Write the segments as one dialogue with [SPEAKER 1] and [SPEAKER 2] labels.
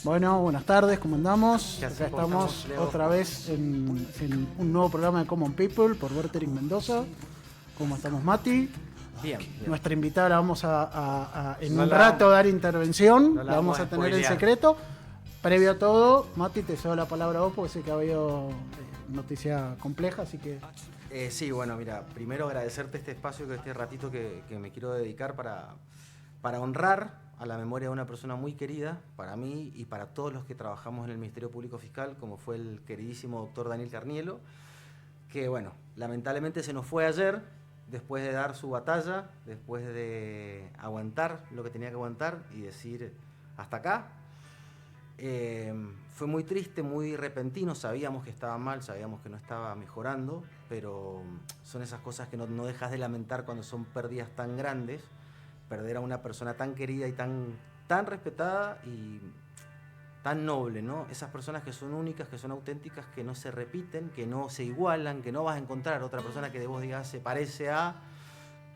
[SPEAKER 1] Bueno, buenas tardes, ¿cómo andamos?
[SPEAKER 2] ¿Qué
[SPEAKER 1] Acá
[SPEAKER 2] haces? ¿Cómo
[SPEAKER 1] estamos
[SPEAKER 2] estamos, Leo?
[SPEAKER 1] otra vez en un nuevo programa de Common People por Bertering Mendoza. ¿Cómo estamos, Mati?
[SPEAKER 2] Bien.
[SPEAKER 1] Nuestra invitada la vamos en
[SPEAKER 2] No
[SPEAKER 1] un
[SPEAKER 2] la
[SPEAKER 1] rato
[SPEAKER 2] vamos-
[SPEAKER 1] dar intervención,
[SPEAKER 2] no la
[SPEAKER 1] la vamos
[SPEAKER 2] vamos
[SPEAKER 1] a
[SPEAKER 2] a
[SPEAKER 1] tener en
[SPEAKER 2] spoilear.
[SPEAKER 1] secreto. Previo a todo, Mati, te cedo la palabra a vos porque sé que ha habido noticia compleja, así que...
[SPEAKER 2] Sí, bueno, mira, primero agradecerte este espacio, este ratito que me quiero dedicar para honrar a la memoria de una persona muy querida para mí y para todos los que trabajamos en el Ministerio Público Fiscal, como fue el queridísimo doctor Daniel Carnielo, que bueno, lamentablemente se nos fue ayer, después de dar su batalla, después de aguantar lo que tenía que aguantar y decir hasta acá. Fue muy triste, muy repentino, sabíamos que estaba mal, sabíamos que no estaba mejorando, pero son esas cosas que no dejas de lamentar cuando son pérdidas tan grandes, perder a una persona tan querida y tan respetada y tan noble, ¿no? Esas personas que son únicas, que son auténticas, que no se repiten, que no se igualan, que no vas a encontrar otra persona que de vos digas se parece a,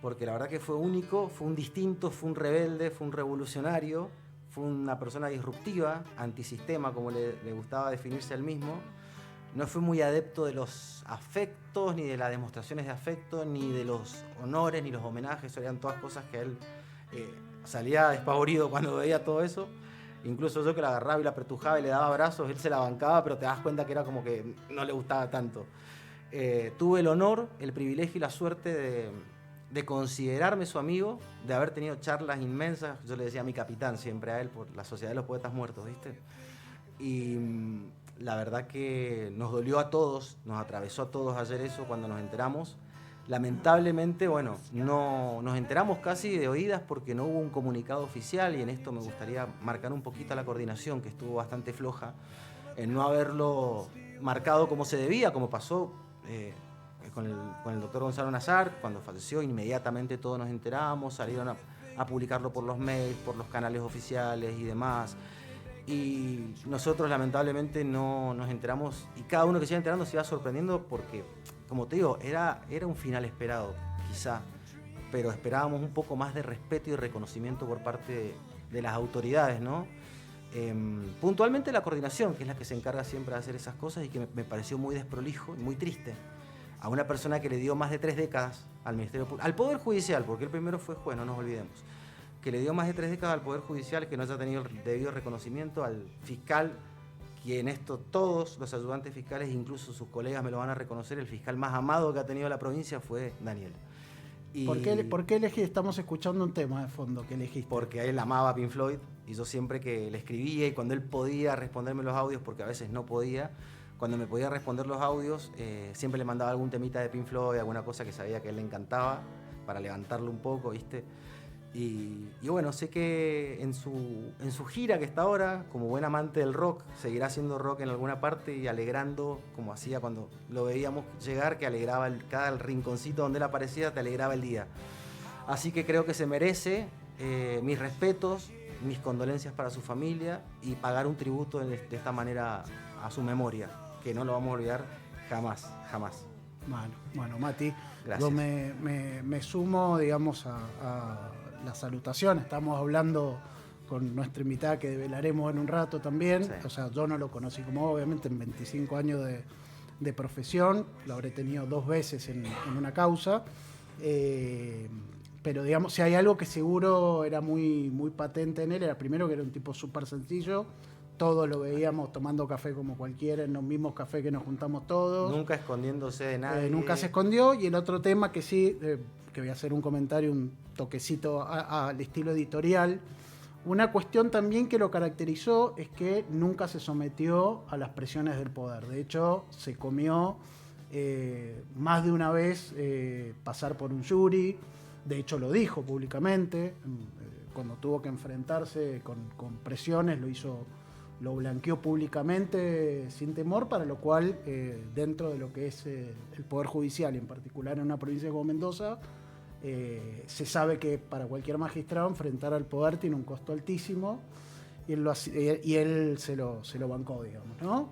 [SPEAKER 2] porque la verdad que fue único, fue un distinto, fue un rebelde, fue un revolucionario, fue una persona disruptiva, antisistema, como le gustaba definirse a él mismo. No fue muy adepto de los afectos, ni de las demostraciones de afecto, ni de los honores, ni los homenajes. Eran todas cosas que él salía despavorido cuando veía todo eso. Incluso yo que la agarraba y la apretujaba y le daba abrazos, él se la bancaba, pero te das cuenta que era como que no le gustaba tanto. Tuve el honor, el privilegio y la suerte de considerarme su amigo, de haber tenido charlas inmensas. Yo le decía a mi capitán siempre a él por la Sociedad de los Poetas Muertos, ¿viste? Y la verdad que nos dolió a todos, nos atravesó a todos ayer eso cuando nos enteramos. Lamentablemente, bueno, no nos enteramos casi de oídas porque no hubo un comunicado oficial, y en esto me gustaría marcar un poquito la coordinación, que estuvo bastante floja, en no haberlo marcado como se debía, como pasó con el doctor Gonzalo Nazar. Cuando falleció, inmediatamente todos nos enteramos, salieron a publicarlo por los mails, por los canales oficiales y demás. Y nosotros lamentablemente no nos enteramos, y cada uno que se iba enterando se iba sorprendiendo porque, como te digo, era un final esperado, quizá, pero esperábamos un poco más de respeto y reconocimiento por parte de las autoridades, ¿no? Puntualmente la coordinación, que es la que se encarga siempre de hacer esas cosas, y que me pareció muy desprolijo y muy triste. A una persona que le dio más de 3 décadas al Ministerio Público, al Poder Judicial, porque el primero fue juez, no nos olvidemos, que le dio más de 3 décadas al Poder Judicial, que no haya tenido el debido reconocimiento, al fiscal, que en esto todos los ayudantes fiscales, incluso sus colegas me lo van a reconocer, el fiscal más amado que ha tenido la provincia fue Daniel. Y
[SPEAKER 1] ¿Por qué elegí? Estamos escuchando un tema de fondo que elegiste.
[SPEAKER 2] porque él amaba a Pink Floyd, y yo siempre que le escribía y cuando él podía responderme los audios, porque a veces no podía, cuando me podía responder los audios, siempre le mandaba algún temita de Pink Floyd, alguna cosa que sabía que a él le encantaba, para levantarlo un poco, ¿viste? Y bueno, sé que en su gira que está ahora, como buen amante del rock, seguirá haciendo rock en alguna parte y alegrando, como hacía cuando lo veíamos llegar, que alegraba cada rinconcito donde él aparecía, te alegraba el día. Así que creo que se merece mis respetos, mis condolencias para su familia, y pagar un tributo de esta manera a su memoria, que no lo vamos a olvidar jamás, jamás.
[SPEAKER 1] Bueno, Mati,
[SPEAKER 2] Gracias.
[SPEAKER 1] yo me sumo, digamos, a la salutación. Estamos hablando con nuestra invitada que develaremos en un rato también.
[SPEAKER 2] Sí.
[SPEAKER 1] O sea, yo no lo conocí como obviamente en 25 años de profesión. Lo habré tenido 2 veces en una causa. Pero digamos, si hay algo que seguro era muy, muy patente en él, era primero que era un tipo súper sencillo. Todos lo veíamos tomando café como cualquiera, en los mismos cafés que nos juntamos todos.
[SPEAKER 2] Nunca escondiéndose de nadie.
[SPEAKER 1] Nunca se escondió. Y el otro tema que sí, que voy a hacer un comentario, un toquecito al estilo editorial. Una cuestión también que lo caracterizó es que nunca se sometió a las presiones del poder. De hecho, se comió más de una vez pasar por un jury. De hecho, lo dijo públicamente. Cuando tuvo que enfrentarse con presiones, lo blanqueó públicamente sin temor, para lo cual dentro de lo que es el Poder Judicial, y en particular en una provincia como Mendoza, se sabe que para cualquier magistrado enfrentar al poder tiene un costo altísimo, y él se lo bancó, digamos, ¿no?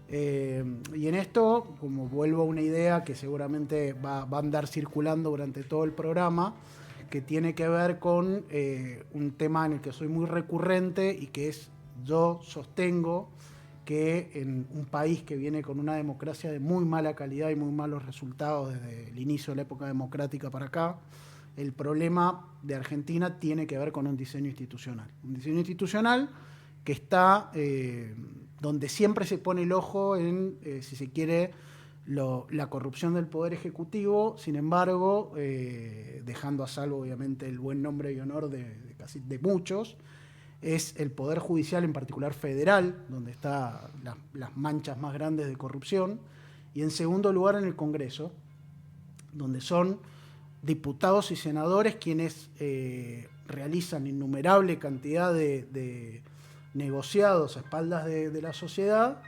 [SPEAKER 1] Y en esto, como vuelvo a una idea que seguramente va a andar circulando durante todo el programa, que tiene que ver con un tema en el que soy muy recurrente y que es yo sostengo que en un país que viene con una democracia de muy mala calidad y muy malos resultados desde el inicio de la época democrática para acá, el problema de Argentina tiene que ver con un diseño institucional. Un diseño institucional que está donde siempre se pone el ojo en, si se quiere, la corrupción del Poder Ejecutivo, sin embargo, dejando a salvo obviamente el buen nombre y honor de muchos, es el Poder Judicial, en particular federal, donde están las manchas más grandes de corrupción, y en segundo lugar en el Congreso, donde son diputados y senadores quienes realizan innumerable cantidad de negociados a espaldas de la sociedad,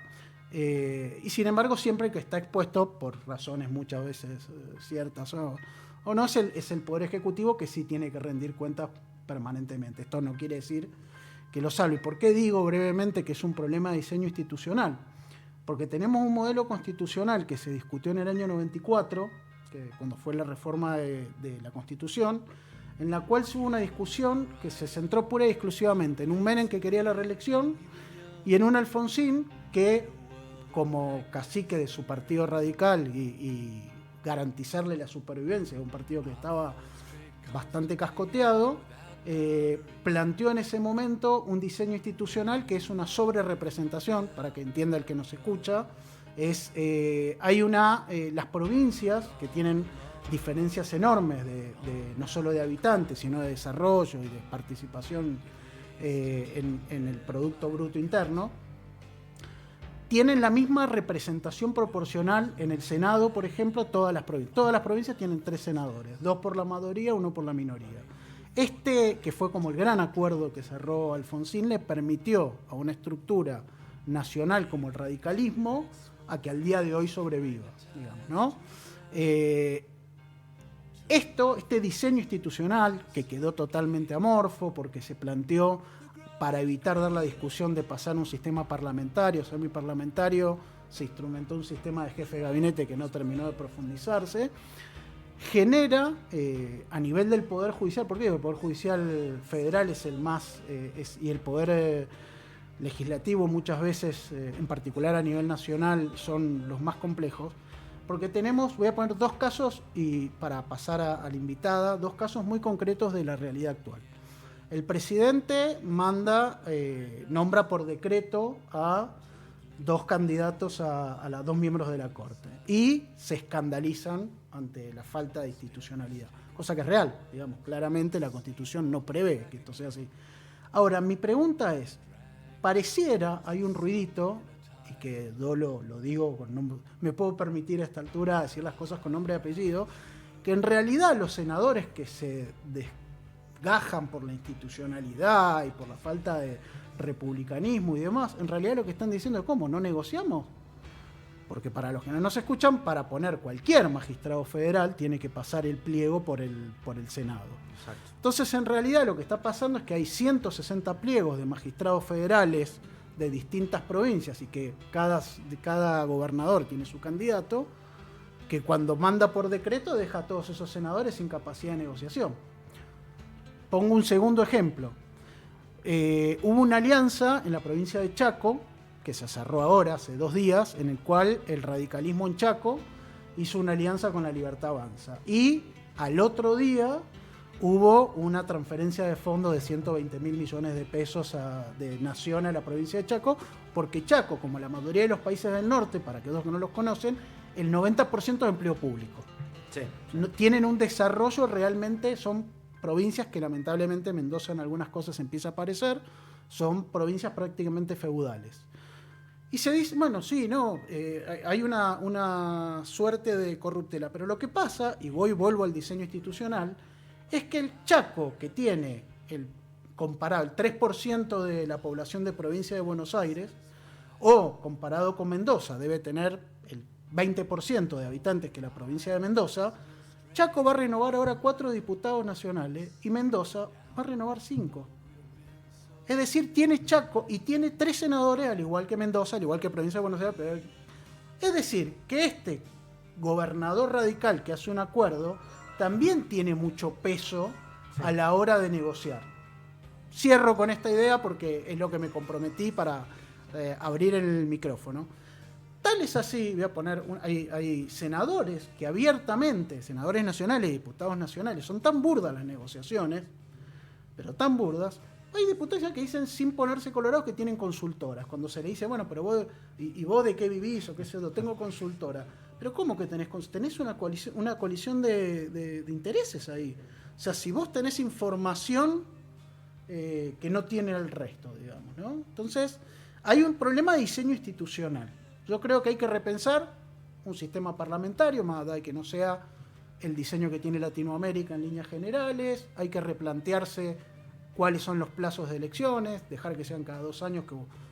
[SPEAKER 1] y sin embargo siempre que está expuesto, por razones muchas veces ciertas o no, es el Poder Ejecutivo que sí tiene que rendir cuentas permanentemente. Esto no quiere decir que lo salve. ¿Y por qué digo brevemente que es un problema de diseño institucional? Porque tenemos un modelo constitucional que se discutió en el año 94, cuando fue la reforma de la Constitución, en la cual hubo una discusión que se centró pura y exclusivamente en un Menem que quería la reelección y en un Alfonsín que, como cacique de su partido radical y garantizarle la supervivencia de un partido que estaba bastante cascoteado, planteó en ese momento un diseño institucional que es una sobrerepresentación, para que entienda el que nos escucha. Hay las provincias que tienen diferencias enormes no solo de habitantes, sino de desarrollo y de participación en el Producto Bruto Interno, tienen la misma representación proporcional en el Senado, por ejemplo, todas las provincias. Todas las provincias tienen 3 senadores, 2 por la mayoría, 1 por la minoría. Que fue como el gran acuerdo que cerró Alfonsín, le permitió a una estructura nacional como el radicalismo a que al día de hoy sobreviva, digamos, ¿no? Este diseño institucional, que quedó totalmente amorfo porque se planteó para evitar dar la discusión de pasar un sistema parlamentario, semiparlamentario, se instrumentó un sistema de jefe de gabinete que no terminó de profundizarse, genera a nivel del Poder Judicial, porque el Poder Judicial federal es el más, y el Poder Legislativo muchas veces, en particular a nivel nacional, son los más complejos, porque voy a poner 2 casos, y para pasar a la invitada, 2 casos muy concretos de la realidad actual. El presidente nombra por decreto a 2 candidatos a los 2 miembros de la Corte y se escandalizan ante la falta de institucionalidad, cosa que es real, digamos, claramente la Constitución no prevé que esto sea así. Ahora, mi pregunta es, pareciera, hay un ruidito, y que yo lo digo con nombre, me puedo permitir a esta altura decir las cosas con nombre y apellido, que en realidad los senadores que se desgajan por la institucionalidad y por la falta de republicanismo y demás, en realidad lo que están diciendo es ¿cómo? ¿No negociamos? Porque para los que no nos escuchan, para poner cualquier magistrado federal tiene que pasar el pliego por el Senado.
[SPEAKER 2] Exacto.
[SPEAKER 1] Entonces, en realidad lo que está pasando es que hay 160 pliegos de magistrados federales de distintas provincias y que cada gobernador tiene su candidato, que cuando manda por decreto deja a todos esos senadores sin capacidad de negociación. Pongo un segundo ejemplo. Hubo una alianza en la provincia de Chaco, que se cerró ahora, hace 2 días, en el cual el radicalismo en Chaco hizo una alianza con la Libertad Avanza. Y al otro día hubo una transferencia de fondos de 120.000 millones de pesos de Nación a la provincia de Chaco, porque Chaco, como la mayoría de los países del norte, para aquellos que no los conocen, el 90% de empleo público.
[SPEAKER 2] Sí.
[SPEAKER 1] Tienen un desarrollo realmente, son provincias que lamentablemente Mendoza en algunas cosas empieza a parecer, son provincias prácticamente feudales. Y se dice, bueno, sí, no, hay una suerte de corruptela, pero lo que pasa, y vuelvo al diseño institucional, es que el Chaco, que tiene comparado el 3% de la población de provincia de Buenos Aires, o comparado con Mendoza, debe tener el 20% de habitantes que la provincia de Mendoza, Chaco va a renovar ahora 4 diputados nacionales y Mendoza va a renovar 5. Es decir, tiene Chaco y tiene 3 senadores, al igual que Mendoza, al igual que provincia de Buenos Aires. Es decir, que este gobernador radical que hace un acuerdo también tiene mucho peso a la hora de negociar. cierro con esta idea porque es lo que me comprometí para abrir el micrófono. Tal es así, voy a poner, hay senadores que abiertamente, senadores nacionales y diputados nacionales, son tan burdas las negociaciones, pero tan burdas. Hay diputados que dicen sin ponerse colorados que tienen consultoras. Cuando se le dice, bueno, pero vos, ¿y vos de qué vivís o qué sé yo? Tengo consultora. Pero ¿cómo que tenés una colisión de intereses ahí? O sea, si vos tenés información que no tiene el resto, digamos, ¿no? Entonces, hay un problema de diseño institucional. Yo creo que hay que repensar un sistema parlamentario, más allá de que no sea el diseño que tiene Latinoamérica en líneas generales. Hay que replantearse cuáles son los plazos de elecciones, dejar que sean cada 2 años,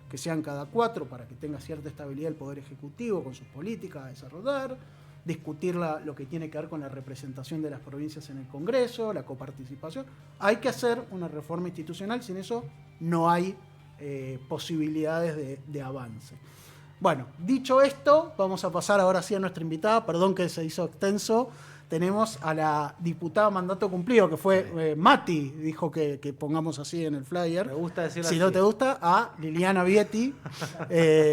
[SPEAKER 1] que sean cada 4, para que tenga cierta estabilidad el Poder Ejecutivo con sus políticas a desarrollar, discutir lo que tiene que ver con la representación de las provincias en el Congreso, la coparticipación. Hay que hacer una reforma institucional, sin eso no hay posibilidades de avance. Bueno, dicho esto, vamos a pasar ahora sí a nuestra invitada. Perdón que se hizo extenso. Tenemos a la diputada mandato cumplido, que fue Mati, dijo que pongamos así en el flyer.
[SPEAKER 2] Me gusta decirlo
[SPEAKER 1] si
[SPEAKER 2] así.
[SPEAKER 1] no te gusta, a Liliana Vietti,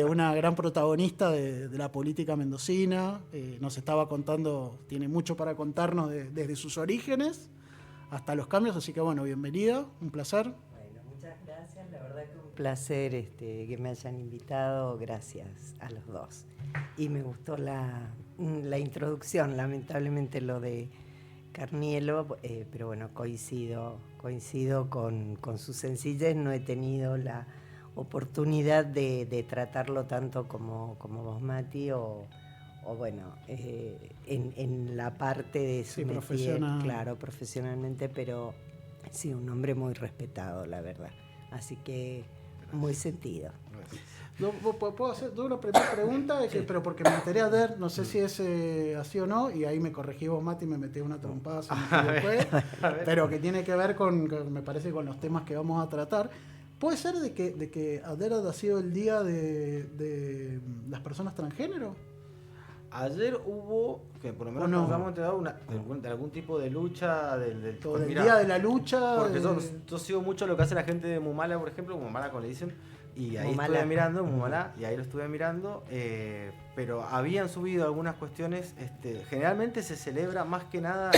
[SPEAKER 1] una gran protagonista de la política mendocina. Nos estaba contando, tiene mucho para contarnos desde sus orígenes hasta los cambios. Así que bueno, bienvenida, un placer.
[SPEAKER 3] Muchas gracias, la verdad que un placer que me hayan invitado, gracias a los dos. Y me gustó la introducción, lamentablemente lo de Carnielo, pero bueno, coincido con su sencillez, no he tenido la oportunidad de tratarlo tanto como vos, Mati, o bueno, en la parte de su métier,
[SPEAKER 1] profesional.
[SPEAKER 3] Claro, profesionalmente, pero sí, un hombre muy respetado, la verdad. Así que muy sentido.
[SPEAKER 1] ¿Puedo hacer una primera pregunta?
[SPEAKER 3] Sí.
[SPEAKER 1] Pero porque me enteré ayer, no sé si es así o no, y ahí me corregí vos, Mati, y me metí una trompada, si me equivoqué, pero que tiene que ver me parece, con los temas que vamos a tratar. ¿Puede ser de que ayer ha sido el día de las personas transgénero?
[SPEAKER 2] Ayer hubo, que por lo menos nos hemos enterado de algún tipo de lucha del
[SPEAKER 1] día de la lucha.
[SPEAKER 2] Porque yo sigo mucho lo que hace la gente de Mumala, por ejemplo, Mumala como le dicen, y ahí
[SPEAKER 3] Mumala.
[SPEAKER 2] estuve mirando, Mumala, y ahí lo estuve mirando, pero habían subido algunas cuestiones. Generalmente se celebra más que nada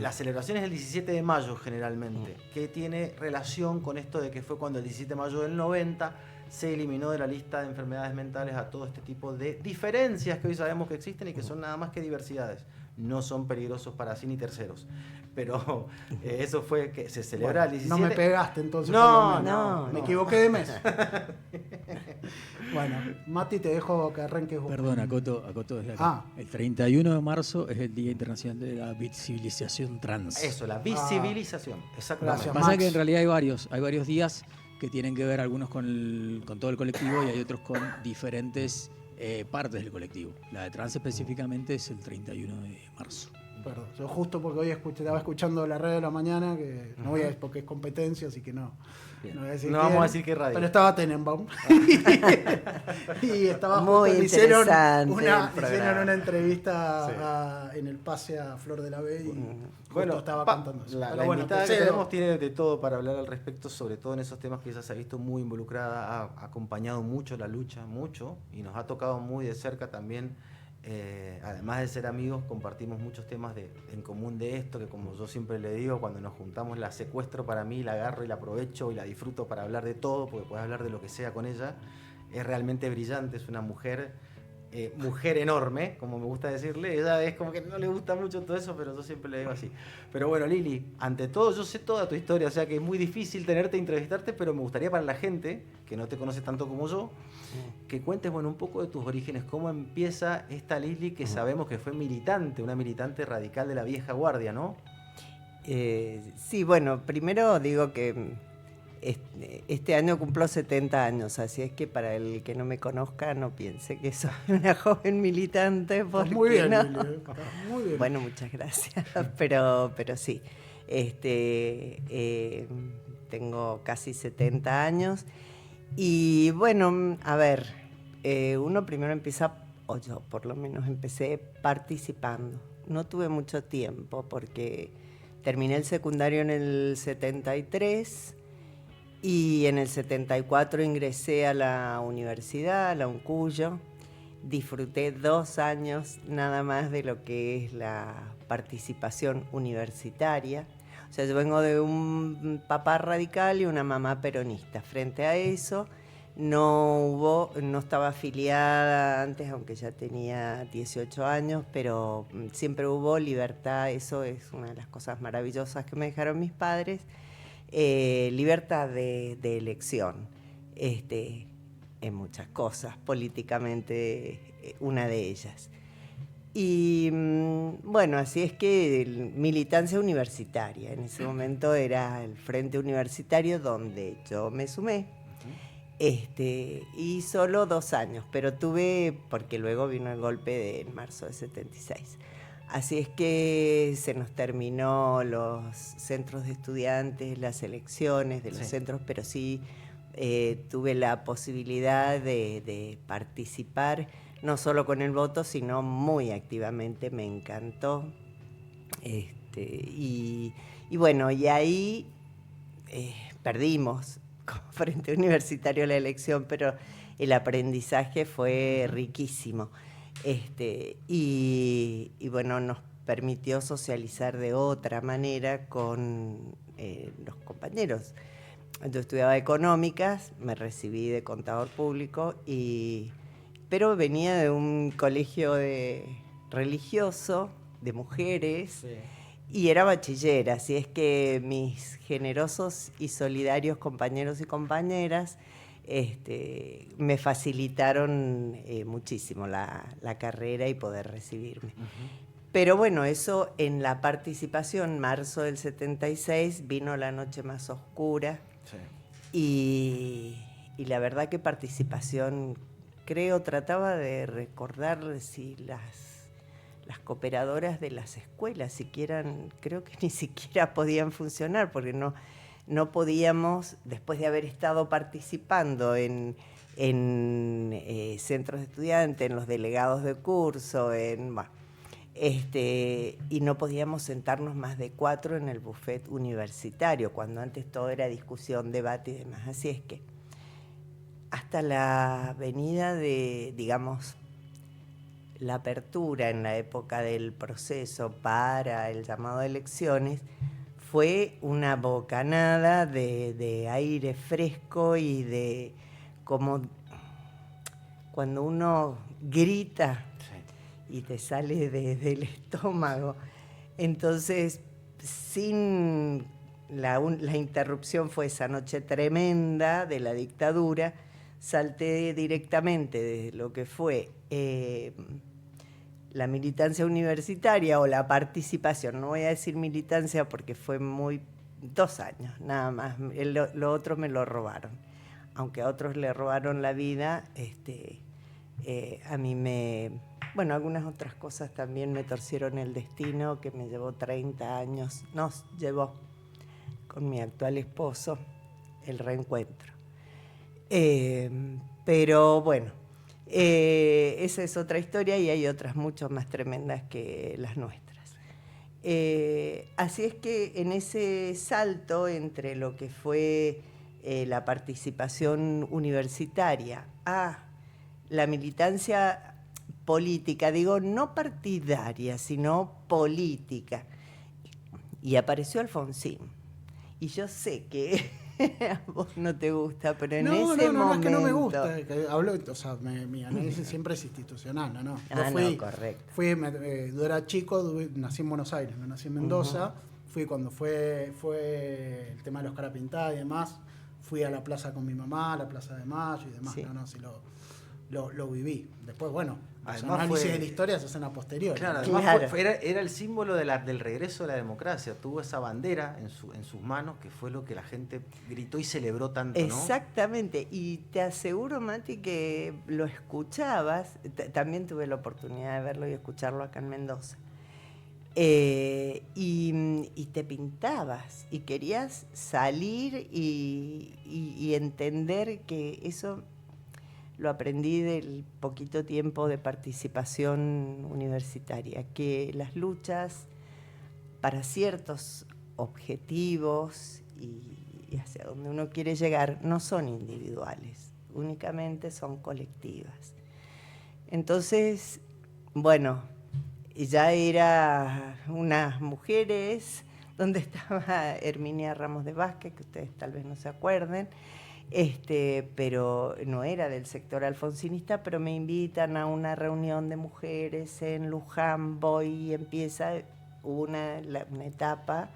[SPEAKER 2] la celebración es el 17 de mayo generalmente, que tiene relación con esto de que fue cuando el 17 de mayo del 90 se eliminó de la lista de enfermedades mentales a todo este tipo de diferencias que hoy sabemos que existen y que son nada más que diversidades. No son peligrosos para sí ni terceros. Pero eso fue que se celebra el 17.
[SPEAKER 1] No me pegaste entonces.
[SPEAKER 3] No.
[SPEAKER 1] Me equivoqué de mes. Bueno, Mati, te dejo que arranques vos.
[SPEAKER 4] Perdón, acoto desde acá. El 31 de marzo es el Día Internacional de la Visibilización Trans.
[SPEAKER 2] Eso, la visibilización. Exactamente.
[SPEAKER 1] Gracias,
[SPEAKER 4] Pasa
[SPEAKER 1] Max.
[SPEAKER 4] que en realidad hay varios días que tienen que ver algunos con todo el colectivo y hay otros con diferentes partes del colectivo. La de trans específicamente es el 31 de marzo.
[SPEAKER 1] Perdón, yo justo porque hoy estaba escuchando la radio de la mañana, que no voy a porque es competencia, así que no.
[SPEAKER 4] Bien.
[SPEAKER 1] No voy a decir
[SPEAKER 2] No
[SPEAKER 1] quién,
[SPEAKER 2] vamos a decir qué radio.
[SPEAKER 1] Pero estaba Tenenbaum. y estaba
[SPEAKER 3] Muy
[SPEAKER 1] justo, le hicieron
[SPEAKER 3] interesante
[SPEAKER 1] una
[SPEAKER 3] el programa.
[SPEAKER 1] entrevista en el pase a Flor de la B y justo estaba contando eso.
[SPEAKER 2] La
[SPEAKER 1] Pero bueno,
[SPEAKER 2] invitada
[SPEAKER 1] te
[SPEAKER 2] que
[SPEAKER 1] cedo.
[SPEAKER 2] tenemos tiene de todo para hablar al respecto, sobre todo en esos temas que ella se ha visto muy involucrada, ha acompañado mucho la lucha, mucho, y nos ha tocado muy de cerca también. Además de ser amigos, compartimos muchos temas en común de esto, que como yo siempre le digo, cuando nos juntamos la secuestro para mí, la agarro y la aprovecho y la disfruto para hablar de todo, porque puedes hablar de lo que sea con ella. Es realmente brillante, es una mujer enorme, como me gusta decirle. Ella es como que no le gusta mucho todo eso, pero yo siempre le digo así. Pero bueno, Lili, ante todo yo sé toda tu historia, o sea que es muy difícil tenerte e entrevistarte, pero me gustaría para la gente que no te conoce tanto como yo, que cuentes un poco de tus orígenes, cómo empieza esta Lili que sabemos que fue militante, una militante radical de la vieja guardia, ¿no?
[SPEAKER 3] Sí, bueno, primero digo que este año cumplo 70 años, así es que para el que no me conozca no piense que soy una joven militante, porque
[SPEAKER 1] Muy bien,
[SPEAKER 3] no.
[SPEAKER 1] Lili, muy bien.
[SPEAKER 3] Bueno, muchas gracias, pero sí, tengo casi 70 años y bueno, a ver, uno primero empieza, o yo por lo menos empecé participando. No tuve mucho tiempo porque terminé el secundario en el 73 y en el 74 ingresé a la universidad, a la UNCUYO. Disfruté 2 años nada más de lo que es la participación universitaria. O sea, yo vengo de un papá radical y una mamá peronista. Frente a eso, no estaba afiliada antes, aunque ya tenía 18 años, pero siempre hubo libertad. Eso es una de las cosas maravillosas que me dejaron mis padres. Libertad de elección. En muchas cosas, políticamente una de ellas. Y bueno, así es que militancia universitaria, en ese momento era el Frente Universitario donde yo me sumé, y solo 2 años, pero tuve, porque luego vino el golpe de marzo de 76. Así es que se nos terminó los centros de estudiantes, las elecciones de los centros, pero sí tuve la posibilidad de participar, no solo con el voto, sino muy activamente, me encantó. Y bueno, y ahí perdimos como Frente Universitario la elección, pero el aprendizaje fue riquísimo. Y bueno, nos permitió socializar de otra manera con los compañeros. Yo estudiaba económicas, me recibí de contador público, pero venía de un colegio religioso, de mujeres, y era bachiller, así es que mis generosos y solidarios compañeros y compañeras me facilitaron muchísimo la carrera y poder recibirme. Pero bueno, eso en la participación, marzo del 76, vino la noche más oscura. Y la verdad que participación, trataba de recordar si las cooperadoras de las escuelas creo que ni siquiera podían funcionar, porque no podíamos, después de haber estado participando en centros de estudiantes, en los delegados de curso, y no podíamos sentarnos más de 4 en el buffet universitario, cuando antes todo era discusión, debate y demás. Así es que hasta la venida de, digamos, la apertura en la época del proceso para el llamado a elecciones, fue una bocanada de aire fresco y de como cuando uno grita y te sale del estómago. Entonces, sin la interrupción fue esa noche tremenda de la dictadura, salté directamente de lo que fue la militancia universitaria o la participación. No voy a decir militancia porque fue 2 años, nada más. Lo otro me lo robaron. Aunque a otros le robaron la vida, a mí bueno, algunas otras cosas también me torcieron el destino, que me llevó 30 años, nos llevó con mi actual esposo el reencuentro. Pero bueno, esa es otra historia y hay otras mucho más tremendas que las nuestras. Así es que en ese salto entre lo que fue la participación universitaria a la militancia política, digo, no partidaria, sino política. Y apareció Alfonsín. Y yo sé que a vos no te gusta, pero en ese momento...
[SPEAKER 1] No, es que no me gusta. Mi análisis siempre es institucional, ¿no?
[SPEAKER 3] No, correcto.
[SPEAKER 1] Yo era chico, nací en Buenos Aires, no nací en Mendoza. Fui cuando fue el tema de los caras pintadas y demás. Fui a la plaza con mi mamá, a la Plaza de Mayo y demás. Sí. Lo viví. Después, bueno, los análisis de la historia se hacen a posteriori.
[SPEAKER 2] Claro, además era el símbolo del regreso de la democracia. Tuvo esa bandera en sus manos, que fue lo que la gente gritó y celebró tanto, ¿no?
[SPEAKER 3] Exactamente. Y te aseguro, Mati, que lo escuchabas. También tuve la oportunidad de verlo y escucharlo acá en Mendoza. Y te pintabas y querías salir y entender que eso lo aprendí del poquito tiempo de participación universitaria, que las luchas para ciertos objetivos y hacia donde uno quiere llegar no son individuales, únicamente son colectivas. Entonces, bueno, ya era unas mujeres donde estaba Herminia Ramos de Vázquez, que ustedes tal vez no se acuerden, pero no era del sector alfonsinista, pero me invitan a una reunión de mujeres en Luján, voy y empieza una etapa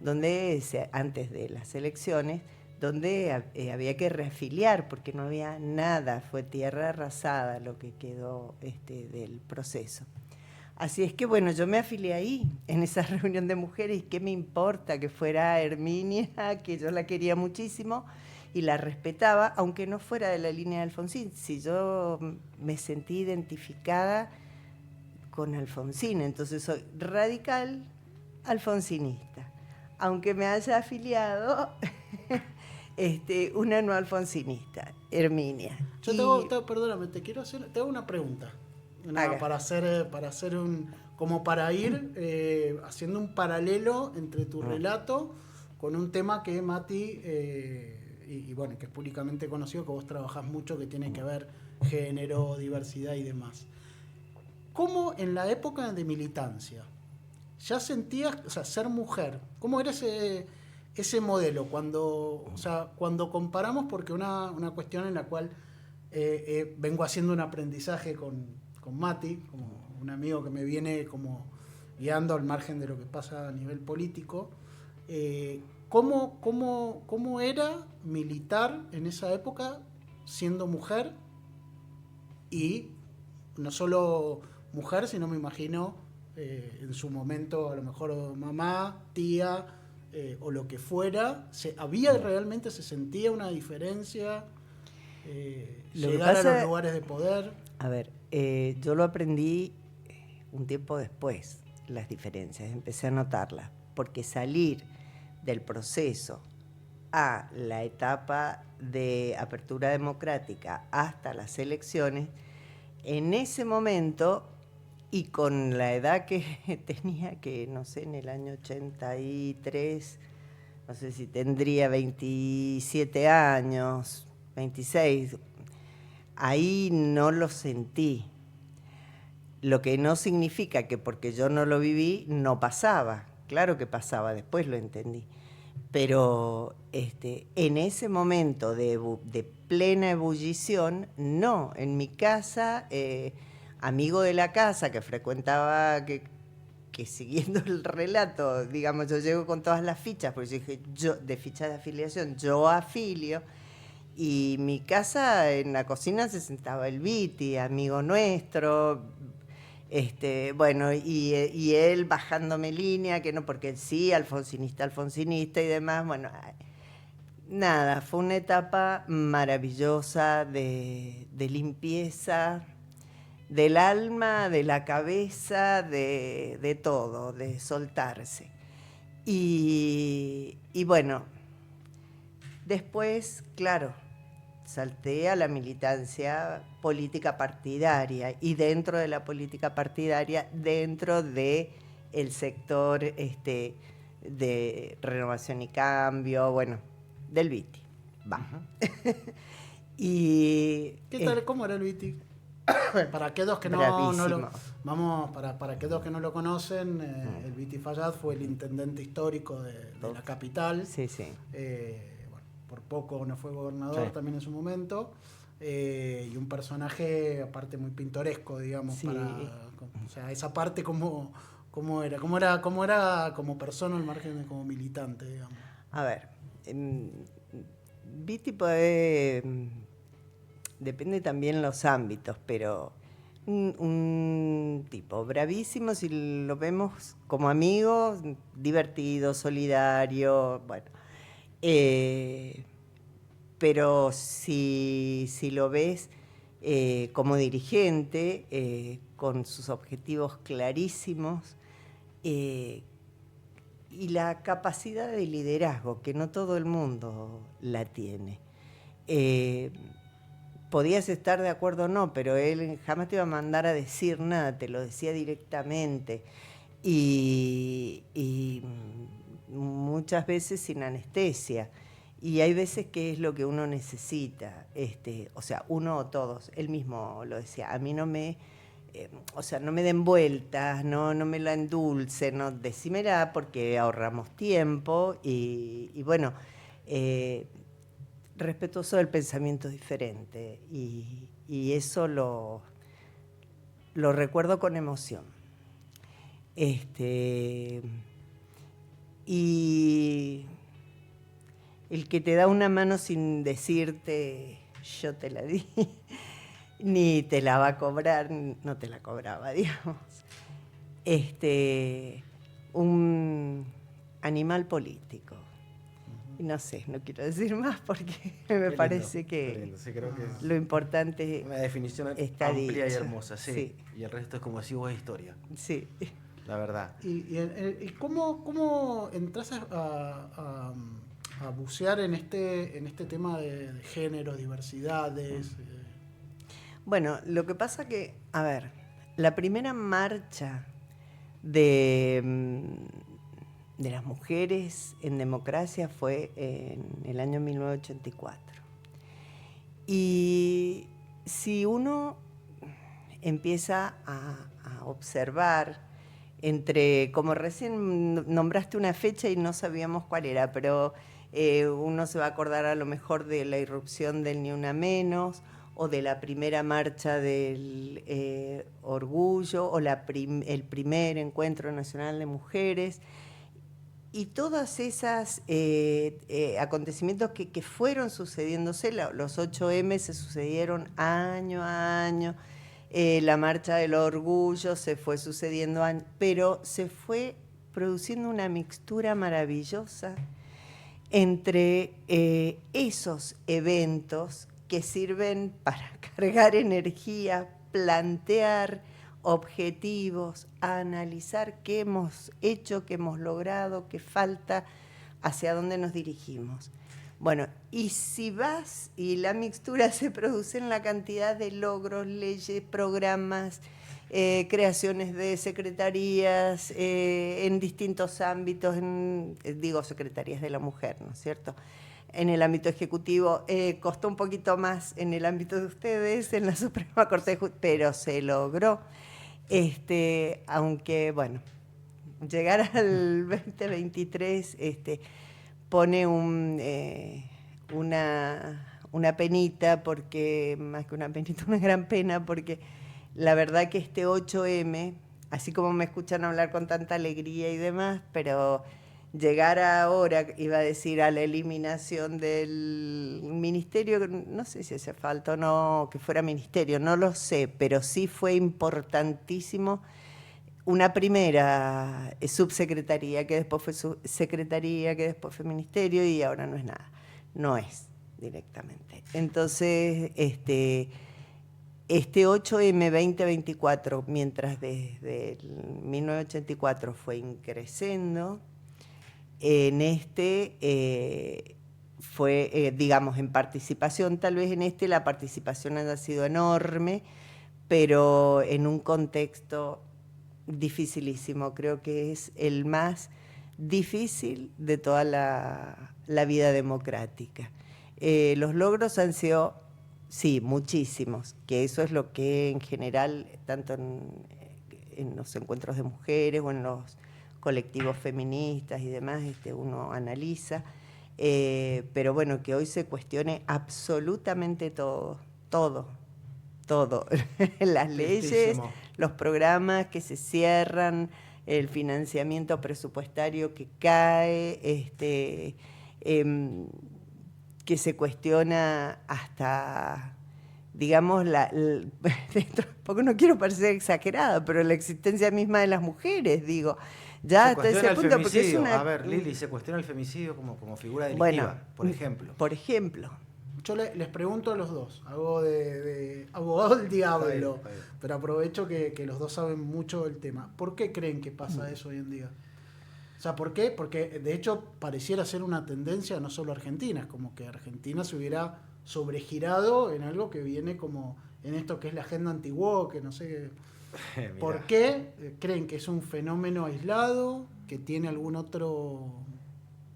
[SPEAKER 3] donde, antes de las elecciones, donde había que reafiliar porque no había nada, fue tierra arrasada lo que quedó del proceso. Así es que bueno, yo me afilié ahí, en esa reunión de mujeres, y qué me importa que fuera Herminia, que yo la quería muchísimo y la respetaba, aunque no fuera de la línea de Alfonsín. Si yo me sentí identificada con Alfonsín, entonces soy radical alfonsinista, aunque me haya afiliado una no alfonsinista, Herminia.
[SPEAKER 1] Yo perdóname, te hago una pregunta. Como para ir haciendo un paralelo entre tu relato con un tema que Mati, y bueno, que es públicamente conocido, que vos trabajás mucho, que tiene que ver género, diversidad y demás. ¿Cómo en la época de militancia ya sentías, o sea, ser mujer? ¿Cómo era ese modelo? Cuando comparamos, porque una cuestión en la cual vengo haciendo un aprendizaje con Mati, como un amigo que me viene como guiando al margen de lo que pasa a nivel político. ¿Cómo era militar en esa época siendo mujer? Y no solo mujer, sino me imagino en su momento a lo mejor mamá, tía o lo que fuera. ¿Realmente se sentía una diferencia? Llegar a los lugares de poder.
[SPEAKER 3] A ver, yo lo aprendí un tiempo después, las diferencias, empecé a notarlas, porque salir del proceso a la etapa de apertura democrática hasta las elecciones, en ese momento, y con la edad que tenía, que no sé, en el año 83, no sé si tendría 27 años, 26, ahí no lo sentí. Lo que no significa que porque yo no lo viví, no pasaba. Claro que pasaba, después lo entendí. Pero en ese momento de plena ebullición, no. En mi casa, amigo de la casa que frecuentaba, que siguiendo el relato, digamos, yo llego con todas las fichas, porque yo dije, de fichas de afiliación, yo afilio. Y mi casa, en la cocina se sentaba el Viti, amigo nuestro, bueno, y él bajándome línea, que no, porque él sí, alfonsinista y demás. Bueno, nada, fue una etapa maravillosa de limpieza del alma, de la cabeza, de todo, de soltarse. Y bueno, después, claro, salté a la militancia política partidaria, y dentro de la política partidaria, dentro del sector de Renovación y Cambio, bueno, del Viti. Y
[SPEAKER 1] ¿qué tal? ¿Cómo era el Viti? Para aquellos que para aquellos que no lo conocen, el Viti Fayad fue el intendente histórico de la capital.
[SPEAKER 3] Sí, sí.
[SPEAKER 1] Por poco no fue gobernador también en su momento, y un personaje aparte muy pintoresco, digamos,
[SPEAKER 3] sí.
[SPEAKER 1] O sea, esa parte cómo era como persona al margen de como militante, digamos.
[SPEAKER 3] A ver, Viti depende también los ámbitos, pero un tipo bravísimo, si lo vemos como amigo, divertido, solidario, bueno. Pero si lo ves como dirigente, con sus objetivos clarísimos, y la capacidad de liderazgo, que no todo el mundo la tiene. Podías estar de acuerdo o no, pero él jamás te iba a mandar a decir nada, te lo decía directamente. y muchas veces sin anestesia. Y hay veces que es lo que uno necesita, o sea, uno o todos. Él mismo lo decía, a mí no me, no me den vueltas, no me la endulcen, no, decímela porque ahorramos tiempo y bueno, respetuoso del pensamiento diferente y eso lo recuerdo con emoción. Y el que te da una mano sin decirte yo te la di, ni te la va a cobrar, no te la cobraba, digamos. Un animal político. Y no sé, no quiero decir más porque me parece que
[SPEAKER 2] sí, creo que es
[SPEAKER 3] lo importante
[SPEAKER 2] una definición
[SPEAKER 3] está
[SPEAKER 2] amplia
[SPEAKER 3] dicho.
[SPEAKER 2] y hermosa, sí. Y el resto es como decís vos, historia.
[SPEAKER 3] Sí.
[SPEAKER 2] La verdad.
[SPEAKER 1] ¿Y cómo entras a bucear en este tema de género, diversidades?
[SPEAKER 3] Bueno, lo que pasa que, a ver, la primera marcha de las mujeres en democracia fue en el año 1984. Y si uno empieza a observar como recién nombraste una fecha y no sabíamos cuál era, pero uno se va a acordar a lo mejor de la irrupción del Ni Una Menos, o de la primera marcha del Orgullo, o el primer Encuentro Nacional de Mujeres, y todos esos acontecimientos que fueron sucediéndose, los 8M se sucedieron año a año, la marcha del Orgullo se fue sucediendo, pero se fue produciendo una mixtura maravillosa entre esos eventos que sirven para cargar energía, plantear objetivos, analizar qué hemos hecho, qué hemos logrado, qué falta, hacia dónde nos dirigimos. Bueno, y si vas, y la mixtura se produce en la cantidad de logros, leyes, programas, creaciones de secretarías en distintos ámbitos, digo secretarías de la mujer, ¿no es cierto? En el ámbito ejecutivo costó un poquito más en el ámbito de ustedes, en la Suprema Corte, pero se logró. Aunque, bueno, llegar al 2023 pone una penita, porque más que una penita, una gran pena, porque la verdad que este 8M, así como me escuchan hablar con tanta alegría y demás, pero llegar ahora, iba a decir, a la eliminación del ministerio, no sé si hace falta o no que fuera ministerio, no lo sé, pero sí fue importantísimo una primera subsecretaría, que después fue secretaría, que después fue ministerio y ahora no es nada, no es directamente. Entonces, este 8M 2024, mientras desde el 1984 fue increciendo, en fue, digamos, en participación, tal vez en la participación haya sido enorme, pero en un contexto dificilísimo, creo que es el más difícil de toda la vida democrática. Los logros han sido, sí, muchísimos, que eso es lo que en general, tanto en los encuentros de mujeres o en los colectivos feministas y demás, uno analiza, pero bueno, que hoy se cuestione absolutamente todo, las leyes, los programas que se cierran, el financiamiento presupuestario que cae, que se cuestiona hasta, digamos, porque no quiero parecer exagerada, pero la existencia misma de las mujeres, digo, ya hasta ese punto, porque es una...
[SPEAKER 2] A ver, Lili, se cuestiona el femicidio como figura delictiva,
[SPEAKER 3] bueno,
[SPEAKER 2] por ejemplo.
[SPEAKER 3] Por ejemplo.
[SPEAKER 1] Yo les pregunto a los dos, hago de abogado del diablo,
[SPEAKER 2] Está bien.
[SPEAKER 1] pero aprovecho que los dos saben mucho del tema. ¿Por qué creen que pasa eso hoy en día? O sea, ¿por qué? Porque de hecho pareciera ser una tendencia no solo argentina, es como que Argentina se hubiera sobregirado en algo que viene como en esto que es la agenda anti-woke, que no sé,
[SPEAKER 2] Mirá.
[SPEAKER 1] ¿Por qué? ¿Creen que es un fenómeno aislado? ¿Que tiene algún otro...?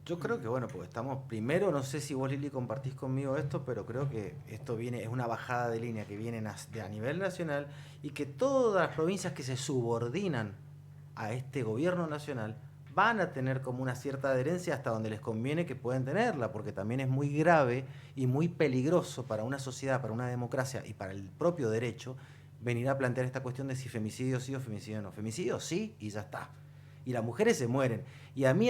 [SPEAKER 2] Yo creo que, bueno, pues estamos primero, no sé si vos, Lili, compartís conmigo esto, pero creo que esto es una bajada de línea que viene a nivel nacional y que todas las provincias que se subordinan a este gobierno nacional van a tener como una cierta adherencia hasta donde les conviene que pueden tenerla, porque también es muy grave y muy peligroso para una sociedad, para una democracia y para el propio derecho venir a plantear esta cuestión de si femicidio sí o femicidio no. Femicidio sí y ya está. Y las mujeres se mueren. Y a mí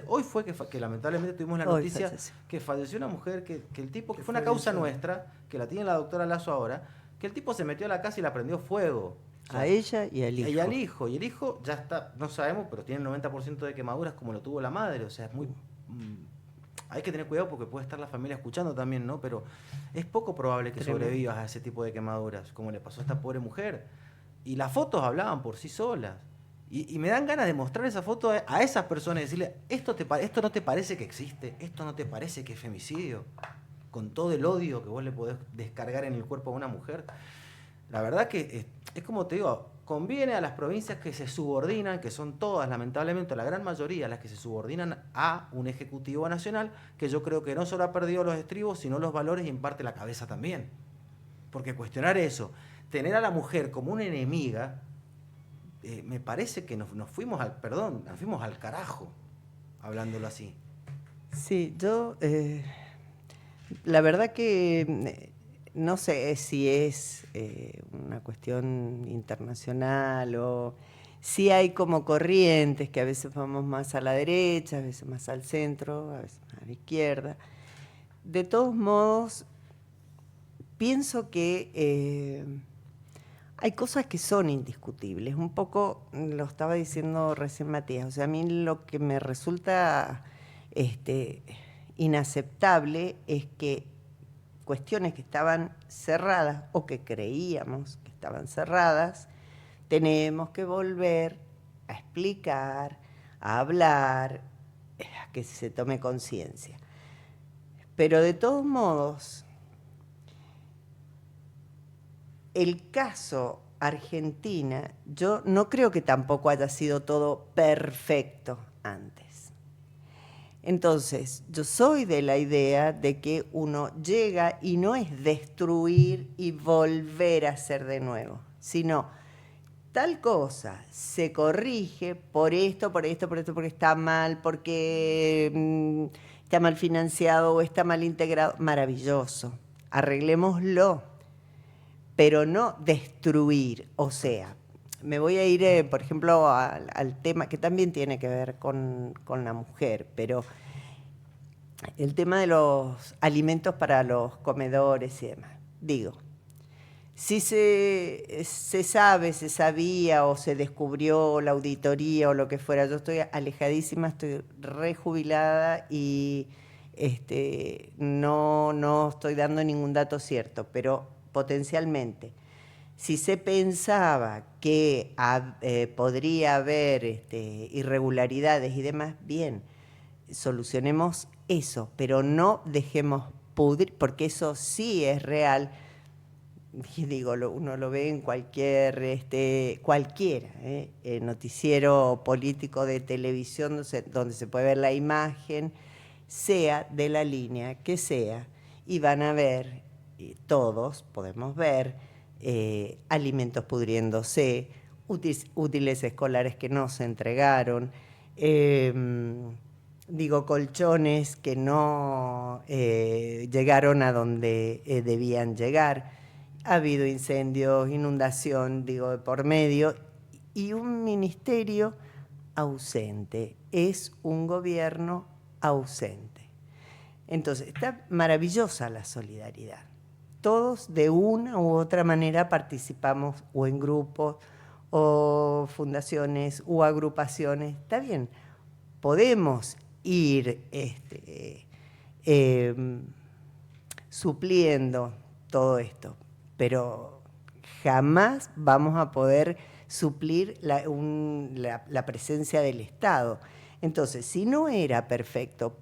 [SPEAKER 2] hoy fue que lamentablemente tuvimos la
[SPEAKER 3] Hoy
[SPEAKER 2] noticia
[SPEAKER 3] falleció.
[SPEAKER 2] que falleció una mujer, que el tipo, que
[SPEAKER 1] Que
[SPEAKER 2] fue una
[SPEAKER 1] fue
[SPEAKER 2] causa
[SPEAKER 1] denso.
[SPEAKER 2] nuestra, que la tiene la doctora Lazo ahora, que el tipo se metió a la casa y la prendió fuego. O sea,
[SPEAKER 3] A ella y al hijo.
[SPEAKER 2] y al hijo. Y el hijo ya está, no sabemos, pero tiene el 90% de quemaduras como lo tuvo la madre. O sea, es muy... hay que tener cuidado porque puede estar la familia escuchando también, ¿no? Pero es poco probable que
[SPEAKER 3] Tremendo.
[SPEAKER 2] sobrevivas a ese tipo de quemaduras, como le pasó a esta pobre mujer. Y las fotos hablaban por sí solas. Y me dan ganas de mostrar esa foto a esas personas y decirle, ¿esto no te parece que existe? ¿Esto no te parece que es femicidio? Con todo el odio que vos le podés descargar en el cuerpo a una mujer. La verdad que es como te digo, conviene a las provincias que se subordinan, que son todas, lamentablemente, la gran mayoría, las que se subordinan a un ejecutivo nacional, que yo creo que no solo ha perdido los estribos, sino los valores y en parte la cabeza también. Porque cuestionar eso, tener a la mujer como una enemiga, me parece que nos fuimos al carajo, hablándolo así.
[SPEAKER 3] Sí, yo la verdad que no sé si es una cuestión internacional o si hay como corrientes que a veces vamos más a la derecha, a veces más al centro, a veces más a la izquierda. De todos modos, pienso que hay cosas que son indiscutibles. Un poco lo estaba diciendo recién Matías. O sea, a mí lo que me resulta inaceptable es que cuestiones que estaban cerradas o que creíamos que estaban cerradas, tenemos que volver a explicar, a hablar, a que se tome conciencia. Pero de todos modos, el caso Argentina, yo no creo que tampoco haya sido todo perfecto antes. Entonces, yo soy de la idea de que uno llega y no es destruir y volver a hacer de nuevo, sino tal cosa se corrige por esto, porque está mal, porque está mal financiado o está mal integrado. Maravilloso, arreglémoslo, pero no destruir. O sea, me voy a ir, por ejemplo, al tema que también tiene que ver con la mujer, pero el tema de los alimentos para los comedores y demás. Digo, si se sabe, se sabía o se descubrió la auditoría o lo que fuera, yo estoy alejadísima, estoy rejubilada y no estoy dando ningún dato cierto, pero potencialmente, si se pensaba que podría haber irregularidades y demás, bien, solucionemos eso, pero no dejemos pudrir, porque eso sí es real. Y digo, uno lo ve en cualquiera, noticiero político de televisión donde se puede ver la imagen, sea de la línea que sea, y van a ver, todos podemos ver, alimentos pudriéndose, útiles escolares que no se entregaron, colchones que no llegaron a donde debían llegar. Ha habido incendios, inundación, de por medio, y un ministerio ausente. Es un gobierno ausente. Entonces, está maravillosa la solidaridad. Todos de una u otra manera participamos o en grupos o fundaciones o agrupaciones. Está bien, podemos ir supliendo todo esto, pero jamás vamos a poder suplir la presencia del Estado. Entonces, si no era perfecto,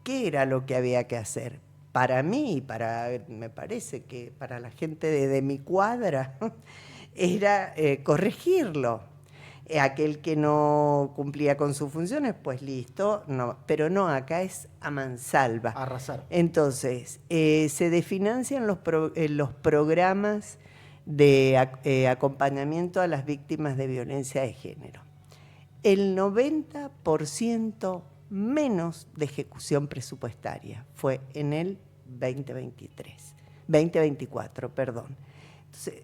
[SPEAKER 3] ¿qué era lo que había que hacer? Para mí, me parece que para la gente de mi cuadra, era corregirlo. Aquel que no cumplía con sus funciones, pues listo, no, pero no, acá es a mansalva.
[SPEAKER 2] Arrasar.
[SPEAKER 3] Entonces, se desfinancian los programas de acompañamiento a las víctimas de violencia de género. El 90% menos de ejecución presupuestaria fue en el 2024, perdón. Entonces,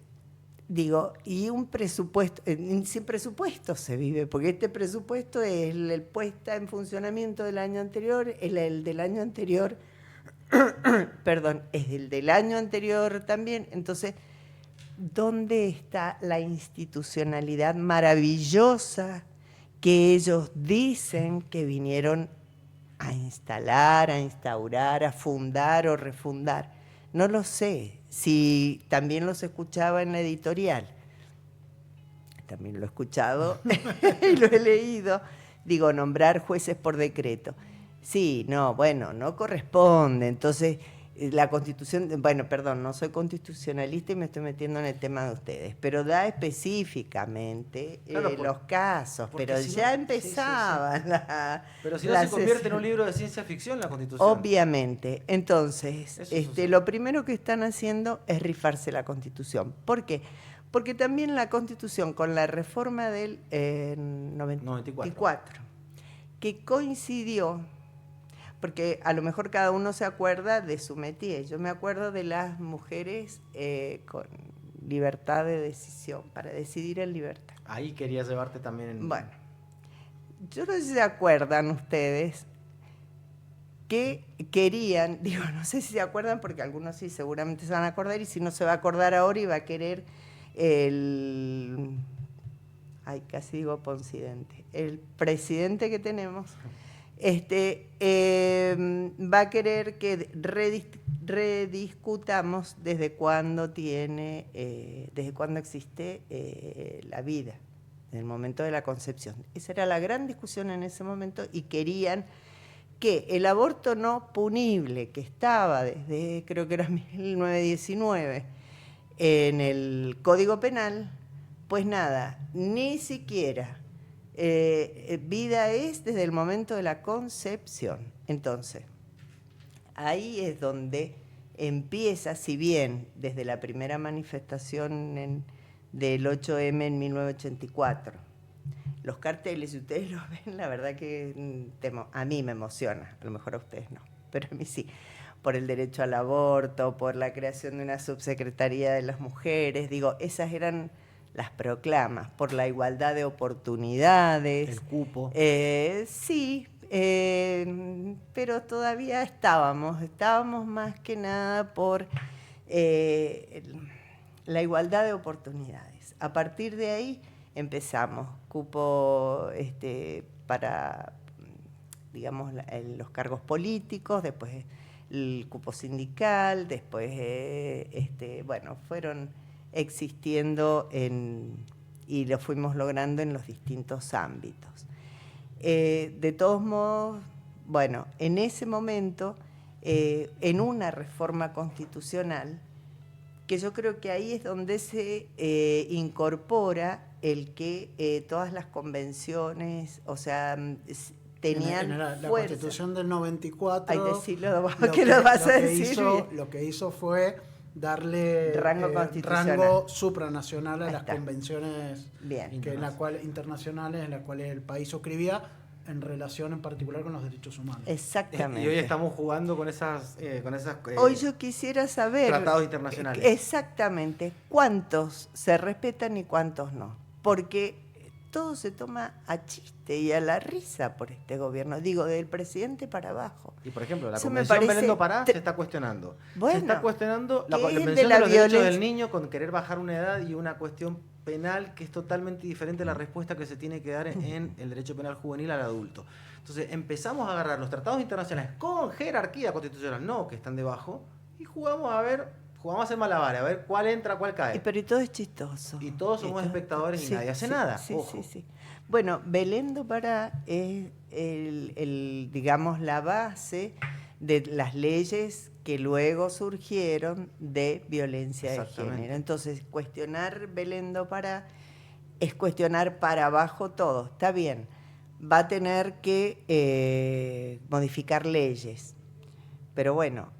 [SPEAKER 3] digo, y un presupuesto, sin presupuesto se vive, porque este presupuesto es el puesta en funcionamiento del año anterior, el del año anterior, perdón, es el del año anterior también. Entonces, ¿dónde está la institucionalidad maravillosa que ellos dicen que vinieron a instalar, a instaurar, a fundar o refundar? No lo sé. Si también los escuchaba en la editorial, también lo he escuchado y lo he leído, digo, nombrar jueces por decreto. Sí, no, bueno, no corresponde. Entonces, la Constitución, bueno, perdón, no soy constitucionalista y me estoy metiendo en el tema de ustedes, pero da específicamente
[SPEAKER 2] claro,
[SPEAKER 3] los casos, pero
[SPEAKER 2] si
[SPEAKER 3] ya
[SPEAKER 2] no,
[SPEAKER 3] empezaban.
[SPEAKER 2] sí. Pero si no se convierte en un libro de ciencia ficción la Constitución.
[SPEAKER 3] Obviamente. Entonces, lo primero que están haciendo es rifarse la Constitución. ¿Por qué? Porque también la Constitución, con la reforma del 94, que coincidió, porque a lo mejor cada uno se acuerda de su métier. Yo me acuerdo de las mujeres con libertad de decisión, para decidir en libertad.
[SPEAKER 2] Ahí quería llevarte también.
[SPEAKER 3] Bueno, yo no sé si se acuerdan ustedes que querían, digo, no sé si se acuerdan, porque algunos sí seguramente se van a acordar, y si no se va a acordar ahora y va a querer casi digo Poncidente, el presidente que tenemos, va a querer que rediscutamos desde cuándo existe la vida, en el momento de la concepción. Esa era la gran discusión en ese momento, y querían que el aborto no punible, que estaba desde, creo que era 1919, en el Código Penal, pues nada, ni siquiera vida es desde el momento de la concepción. Entonces, ahí es donde empieza, si bien desde la primera manifestación del 8M en 1984, los carteles, si ustedes los ven, la verdad que a mí me emociona, a lo mejor a ustedes no, pero a mí sí, por el derecho al aborto, por la creación de una subsecretaría de las mujeres, digo, esas eran las proclamas, por la igualdad de oportunidades.
[SPEAKER 2] El cupo.
[SPEAKER 3] Sí, pero todavía estábamos más que nada por la igualdad de oportunidades. A partir de ahí empezamos, cupo para, digamos, los cargos políticos, después el cupo sindical, después, bueno, fueron existiendo y lo fuimos logrando en los distintos ámbitos. De todos modos, bueno, en ese momento, en una reforma constitucional, que yo creo que ahí es donde se incorpora el que todas las convenciones, o sea, tenían
[SPEAKER 1] la
[SPEAKER 3] fuerza.
[SPEAKER 1] Constitución del 94,
[SPEAKER 3] Ay, decilo, ¿qué lo vas a decir?
[SPEAKER 1] Lo que hizo fue darle rango supranacional a las convenciones internacionales en las cuales el país suscribía, en relación en particular con los derechos humanos.
[SPEAKER 3] Exactamente.
[SPEAKER 2] Y hoy estamos jugando con esas
[SPEAKER 3] hoy yo quisiera saber
[SPEAKER 2] tratados internacionales.
[SPEAKER 3] Exactamente, cuántos se respetan y cuántos no, porque todo se toma a chiste y a la risa por este gobierno, digo, del presidente para abajo.
[SPEAKER 2] Y por ejemplo, la
[SPEAKER 3] Eso
[SPEAKER 2] Convención Belén do Pará se está cuestionando.
[SPEAKER 3] Bueno,
[SPEAKER 2] se está cuestionando la Convención
[SPEAKER 3] de
[SPEAKER 2] los Derechos del Niño, con querer bajar una edad y una cuestión penal que es totalmente diferente a la respuesta que se tiene que dar en el derecho penal juvenil al adulto. Entonces empezamos a agarrar los tratados internacionales con jerarquía constitucional, no que están debajo, y jugamos a hacer malabares, a ver cuál entra, cuál cae.
[SPEAKER 3] Pero y todo es chistoso.
[SPEAKER 2] Y todos somos espectadores y nadie hace nada. Ojo.
[SPEAKER 3] Sí. Bueno, Belén do Pará es digamos, la base de las leyes que luego surgieron de violencia de género. Entonces, cuestionar Belén do Pará es cuestionar para abajo todo. Está bien, va a tener que modificar leyes, pero bueno,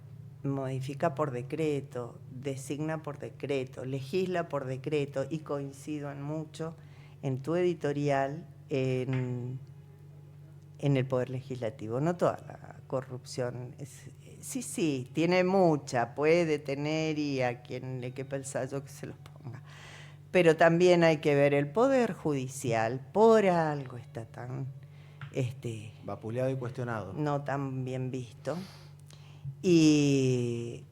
[SPEAKER 3] modifica por decreto, designa por decreto, legisla por decreto, y coincido en mucho en tu editorial en el Poder Legislativo. No toda la corrupción sí, tiene mucha, puede tener, y a quien le quepa el sayo que se lo ponga. Pero también hay que ver el Poder Judicial, por algo está tan
[SPEAKER 2] vapuleado y cuestionado.
[SPEAKER 3] No tan bien visto. Y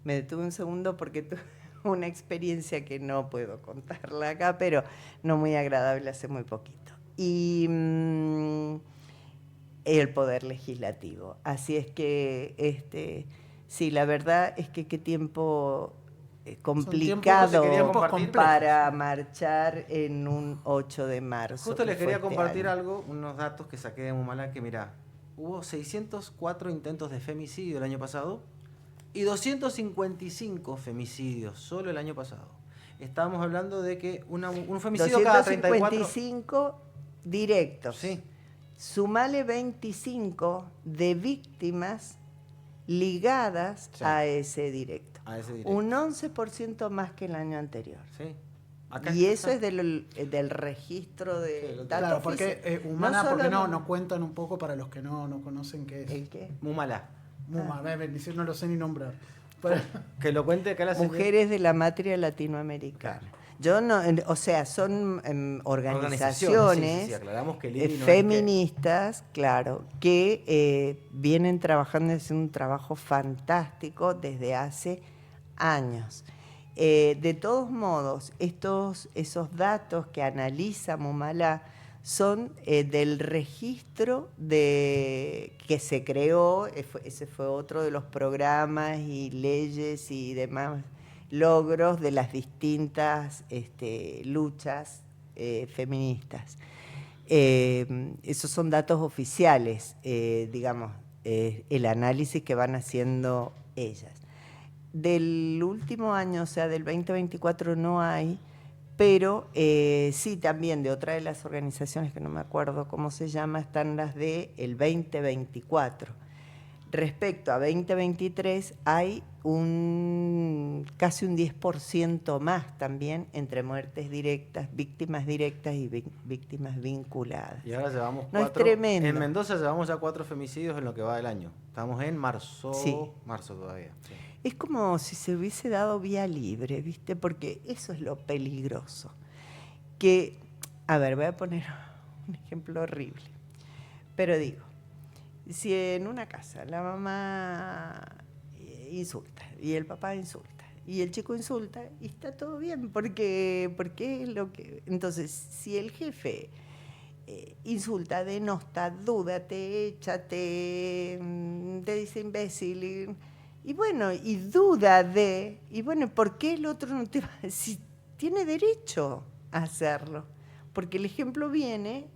[SPEAKER 3] me detuve un segundo porque tuve una experiencia que no puedo contarla acá, pero no muy agradable, hace muy poquito. Y el Poder Legislativo. Así es que, sí, la verdad es que qué tiempo complicado para marchar en un 8 de marzo.
[SPEAKER 2] Justo les quería compartir algo, unos datos que saqué de Mumalá, que mirá, hubo 604 intentos de femicidio el año pasado y 255 femicidios solo el año pasado. Estábamos hablando de que un femicidio cada 34...
[SPEAKER 3] 255 directos.
[SPEAKER 2] Sí.
[SPEAKER 3] Sumale 25 de víctimas ligadas a ese directo. Un 11% más que el año anterior.
[SPEAKER 2] Sí.
[SPEAKER 3] Y eso es del registro de datos.
[SPEAKER 1] Claro, porque Humana, no porque no cuentan un poco para los que no conocen qué es.
[SPEAKER 3] ¿El qué?
[SPEAKER 2] Mumalá.
[SPEAKER 1] No lo sé ni nombrar.
[SPEAKER 2] Que lo cuente acá la señora.
[SPEAKER 3] Mujeres de la Matria Latinoamericana. Yo no, o sea, son organizaciones
[SPEAKER 2] sí, aclaramos que
[SPEAKER 3] feministas, claro, que vienen trabajando, haciendo un trabajo fantástico desde hace años. De todos modos, esos datos que analiza Mumalá son del registro que se creó, ese fue otro de los programas y leyes y demás logros de las distintas luchas feministas. Esos son datos oficiales, digamos, el análisis que van haciendo ellas. Del último año, o sea, del 2024 no hay, pero sí también de otra de las organizaciones, que no me acuerdo cómo se llama, están las del 2024. Respecto a 2023 hay casi un 10% más también entre muertes directas, víctimas directas y víctimas vinculadas.
[SPEAKER 2] Y ahora llevamos
[SPEAKER 3] 4. Es tremendo.
[SPEAKER 2] En Mendoza llevamos ya 4 femicidios en lo que va del año. Estamos en marzo.
[SPEAKER 3] Sí.
[SPEAKER 2] Marzo todavía. Sí.
[SPEAKER 3] Es como si se hubiese dado vía libre, ¿viste? Porque eso es lo peligroso. Que, a ver, voy a poner un ejemplo horrible. Pero digo, si en una casa la mamá insulta y el papá insulta y el chico insulta y está todo bien, porque es lo que... Entonces, si el jefe insulta, denota, duda, te echa, te dice imbécil y bueno, y duda de... Y bueno, ¿por qué el otro no te va a decir? Tiene derecho a hacerlo, porque el ejemplo viene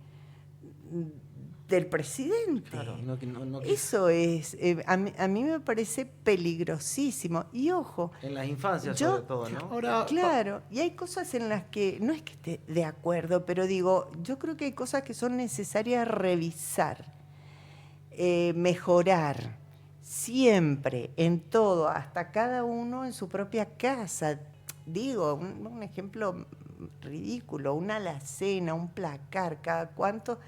[SPEAKER 3] del presidente.
[SPEAKER 2] Claro, no
[SPEAKER 3] eso es, a mí me parece peligrosísimo. Y ojo,
[SPEAKER 2] en las infancias sobre todo, ¿no?
[SPEAKER 1] Ahora,
[SPEAKER 3] claro, y hay cosas en las que, no es que esté de acuerdo, pero digo, yo creo que hay cosas que son necesarias revisar, mejorar, siempre, en todo, hasta cada uno en su propia casa. Digo, un ejemplo ridículo, una alacena, un placar, cada cuánto...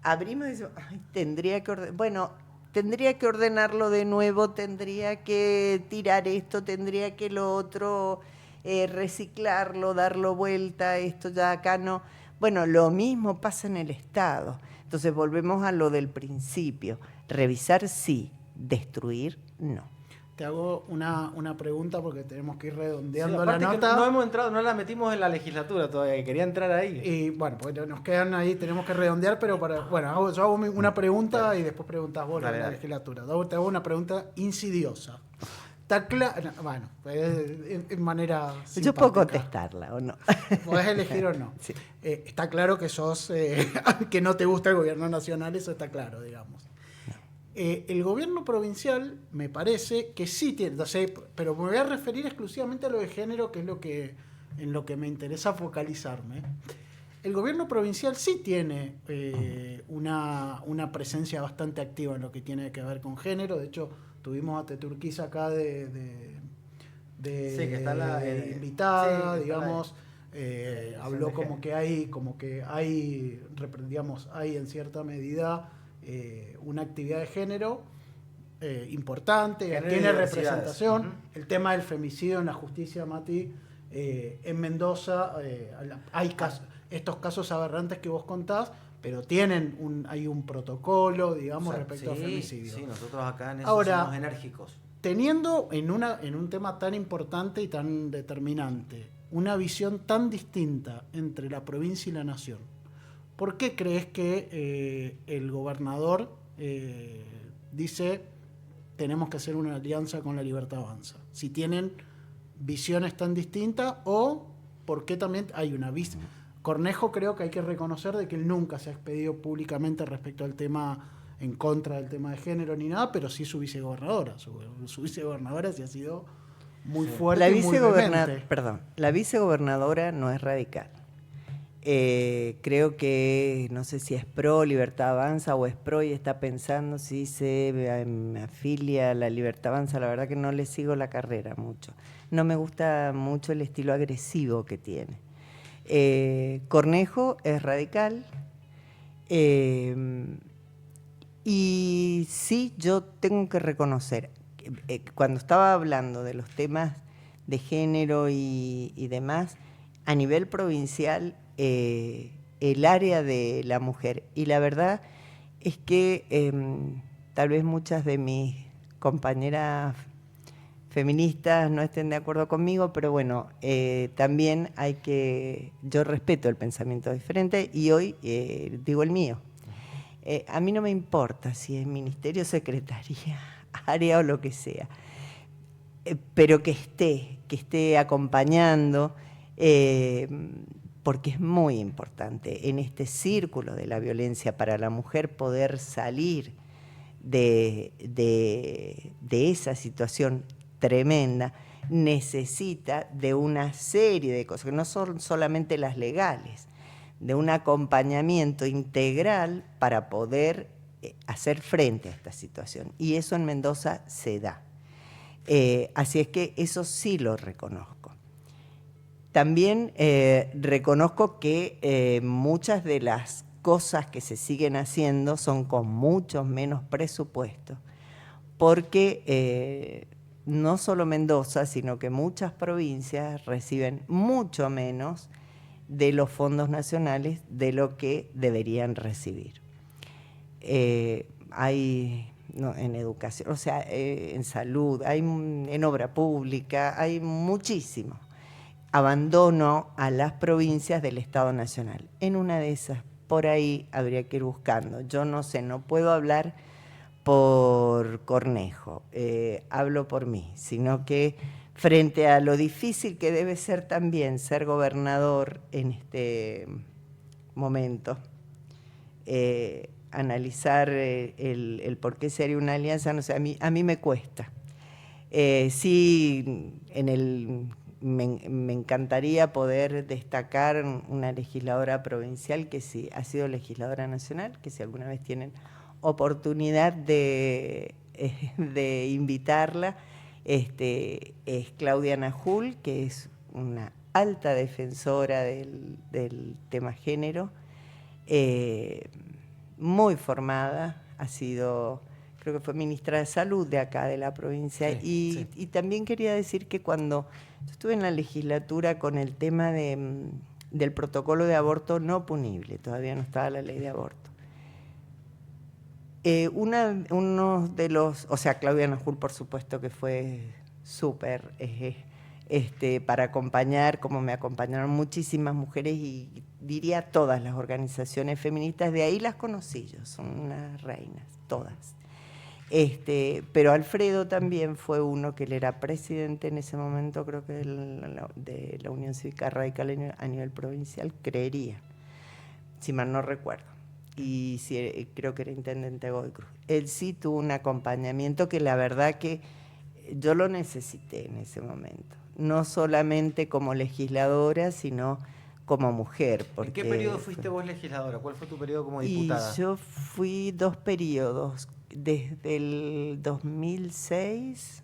[SPEAKER 3] Abrimos y decimos, tendría que ordenarlo de nuevo, tendría que tirar esto, tendría que lo otro, reciclarlo, darlo vuelta, esto ya acá no. Bueno, lo mismo pasa en el Estado. Entonces volvemos a lo del principio. Revisar sí, destruir no.
[SPEAKER 1] Te hago una pregunta porque tenemos que ir redondeando
[SPEAKER 2] sí,
[SPEAKER 1] la nota.
[SPEAKER 2] No hemos entrado, no la metimos en la legislatura todavía, quería entrar ahí.
[SPEAKER 1] Y bueno, pues nos quedan ahí, tenemos que redondear, pero yo hago una pregunta y después preguntas vos en la legislatura. Te hago una pregunta insidiosa. Está claro, bueno, en manera simpática.
[SPEAKER 3] Yo puedo contestarla o no.
[SPEAKER 1] Podés elegir o no.
[SPEAKER 3] Sí.
[SPEAKER 1] Está claro que sos, que no te gusta el gobierno nacional, eso está claro, digamos. El gobierno provincial me parece que sí tiene, no sé, pero me voy a referir exclusivamente a lo de género, que es en lo que me interesa focalizarme. El gobierno provincial sí tiene una presencia bastante activa en lo que tiene que ver con género. De hecho, tuvimos a Teturquiza acá de
[SPEAKER 2] Sí, que está
[SPEAKER 1] invitada,
[SPEAKER 2] sí, que está
[SPEAKER 1] digamos. Habló como que hay, digamos, hay en cierta medida una actividad de género importante,
[SPEAKER 2] Género y
[SPEAKER 1] tiene
[SPEAKER 2] diversidades.
[SPEAKER 1] representación. El tema del femicidio en la justicia, Mati, en Mendoza hay estos casos aberrantes que vos contás, pero hay un protocolo, digamos,
[SPEAKER 2] O sea,
[SPEAKER 1] respecto a femicidio.
[SPEAKER 2] Sí, nosotros acá en eso
[SPEAKER 1] Ahora,
[SPEAKER 2] somos enérgicos.
[SPEAKER 1] Teniendo en un tema tan importante y tan determinante una visión tan distinta entre la provincia y la nación, ¿por qué crees que el gobernador dice tenemos que hacer una alianza con la Libertad Avanza? Si tienen visiones tan distintas, o por qué también hay una visión. Cornejo, creo que hay que reconocer de que él nunca se ha expedido públicamente respecto al tema, en contra del tema de género ni nada, pero sí su vicegobernadora. Su vicegobernadora sí ha sido muy fuerte y muy vehemente.
[SPEAKER 3] La vicegobernadora no es radical. Creo que, no sé si es pro Libertad Avanza o es pro y está pensando si me afilia a la Libertad Avanza. La verdad que no le sigo la carrera mucho. No me gusta mucho el estilo agresivo que tiene. Cornejo es radical. Y sí, yo tengo que reconocer, cuando estaba hablando de los temas de género y demás, a nivel provincial, el área de la mujer, y la verdad es que tal vez muchas de mis compañeras feministas no estén de acuerdo conmigo, pero bueno, también yo respeto el pensamiento diferente y hoy digo el mío. A mí no me importa si es ministerio, secretaría, área o lo que sea, pero que esté acompañando, porque es muy importante en este círculo de la violencia para la mujer poder salir de esa situación tremenda. Necesita de una serie de cosas, que no son solamente las legales, de un acompañamiento integral para poder hacer frente a esta situación. Y eso en Mendoza se da. Así es que eso sí lo reconozco. También reconozco que muchas de las cosas que se siguen haciendo son con mucho menos presupuesto, porque no solo Mendoza, sino que muchas provincias reciben mucho menos de los fondos nacionales de lo que deberían recibir. Hay en educación, o sea, en salud, en obra pública, hay muchísimo abandono a las provincias del Estado Nacional. En una de esas, por ahí habría que ir buscando. Yo no sé, no puedo hablar por Cornejo, hablo por mí, sino que frente a lo difícil que debe ser también ser gobernador en este momento, analizar el por qué sería una alianza, no sé, a mí me cuesta. Sí, me encantaría poder destacar una legisladora provincial que sí ha sido legisladora nacional, que si alguna vez tienen oportunidad de invitarla, es Claudia Najul, que es una alta defensora del tema género, muy formada, creo que fue ministra de Salud de acá, de la provincia, sí. Y también quería decir que cuando yo estuve en la legislatura con el tema del protocolo de aborto no punible, todavía no estaba la ley de aborto, uno de los, o sea, Claudia Najul por supuesto que fue súper para acompañar, como me acompañaron muchísimas mujeres y diría todas las organizaciones feministas, de ahí las conocí yo, son unas reinas, todas. Pero Alfredo también fue uno que él era presidente en ese momento, creo que de la Unión Cívica Radical a nivel provincial, creería, si mal no recuerdo. y sí, creo que era intendente Godoy Cruz. Él sí tuvo un acompañamiento que la verdad que yo lo necesité en ese momento. No solamente como legisladora, sino como mujer.
[SPEAKER 2] ¿En qué periodo fuiste vos legisladora? ¿Cuál fue tu periodo como
[SPEAKER 3] Y
[SPEAKER 2] diputada?
[SPEAKER 3] yo fui 2 periodos, desde el 2006